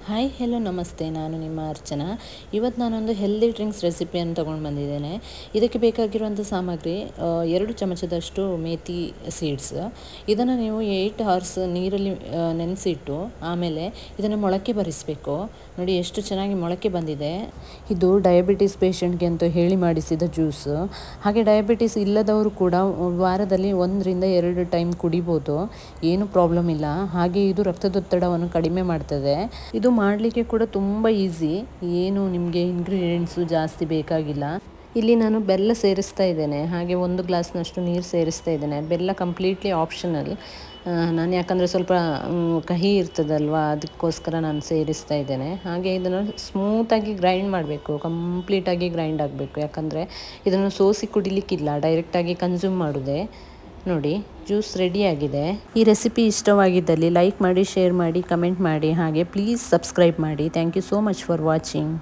Hi hello ನಮಸ್ತೆ, ನಾನು ನಿಮ್ಮ ಅರ್ಚನಾ. ಇವತ್ತು ನಾನೊಂದು ಹೆಲ್ದಿ ಡ್ರಿಂಕ್ಸ್ ರೆಸಿಪಿಯನ್ನು ತೊಗೊಂಡು ಬಂದಿದ್ದೇನೆ. ಇದಕ್ಕೆ ಬೇಕಾಗಿರುವಂಥ ಸಾಮಗ್ರಿ 2 ಚಮಚದಷ್ಟು ಮೇಥಿ ಸೀಡ್ಸ್. ಇದನ್ನು ನೀವು 8 ಅವರ್ಸ್ ನೀರಲ್ಲಿ ನೆನೆಸಿಟ್ಟು ಆಮೇಲೆ ಇದನ್ನು ಮೊಳಕೆ ಬರಿಸಬೇಕು. ನೋಡಿ ಎಷ್ಟು ಚೆನ್ನಾಗಿ ಮೊಳಕೆ ಬಂದಿದೆ. ಇದು ಡಯಾಬಿಟಿಸ್ ಪೇಷಂಟ್ಗೆ ಅಂತ ಹೇಳಿ ಮಾಡಿಸಿದ ಜ್ಯೂಸ್. ಹಾಗೆ ಡಯಾಬಿಟಿಸ್ ಇಲ್ಲದವರು ಕೂಡ ವಾರದಲ್ಲಿ 1 ರಿಂದ 2 ಟೈಮ್ ಕುಡಿಬೋದು, ಏನು ಪ್ರಾಬ್ಲಮ್ ಇಲ್ಲ. ಹಾಗೆ ಇದು ರಕ್ತದೊತ್ತಡವನ್ನು ಕಡಿಮೆ ಮಾಡ್ತದೆ. ಇದು ಮಾಡಲಿಕ್ಕೆ ಕೂಡ ತುಂಬ ಈಸಿ, ಏನು ನಿಮಗೆ ಇಂಗ್ರೀಡಿಯೆಂಟ್ಸು ಜಾಸ್ತಿ ಬೇಕಾಗಿಲ್ಲ. ಇಲ್ಲಿ ನಾನು ಬೆಲ್ಲ ಸೇರಿಸ್ತಾ ಇದ್ದೇನೆ, ಹಾಗೆ 1 ಗ್ಲಾಸ್ನಷ್ಟು ನೀರು ಸೇರಿಸ್ತಾ ಇದ್ದೇನೆ. ಬೆಲ್ಲ ಕಂಪ್ಲೀಟ್ಲಿ ಆಪ್ಷನಲ್. ನಾನು ಯಾಕಂದರೆ ಸ್ವಲ್ಪ ಕಹಿ ಇರ್ತದಲ್ವ, ಅದಕ್ಕೋಸ್ಕರ ನಾನು ಸೇರಿಸ್ತಾ ಇದ್ದೇನೆ. ಹಾಗೆ ಇದನ್ನು ಸ್ಮೂತಾಗಿ ಗ್ರೈಂಡ್ ಮಾಡಬೇಕು, ಕಂಪ್ಲೀಟಾಗಿ ಗ್ರೈಂಡ್ ಆಗಬೇಕು. ಯಾಕಂದರೆ ಇದನ್ನು ಸೋಸಿ ಕುಡಿಲಿಕ್ಕಿಲ್ಲ, ಡೈರೆಕ್ಟಾಗಿ ಕನ್ಸ್ಯೂಮ್ ಮಾಡೋದೇ. ನೋಡಿ, ಜ್ಯೂಸ್ ರೆಡಿಯಾಗಿದೆ. ಈ ರೆಸಿಪಿ ಇಷ್ಟವಾಗಿದ್ದಲ್ಲಿ ಲೈಕ್ ಮಾಡಿ, ಶೇರ್ ಮಾಡಿ, ಕಮೆಂಟ್ ಮಾಡಿ. ಹಾಗೆ ಪ್ಲೀಸ್ ಸಬ್ಸ್ಕ್ರೈಬ್ ಮಾಡಿ. Thank you so much for watching.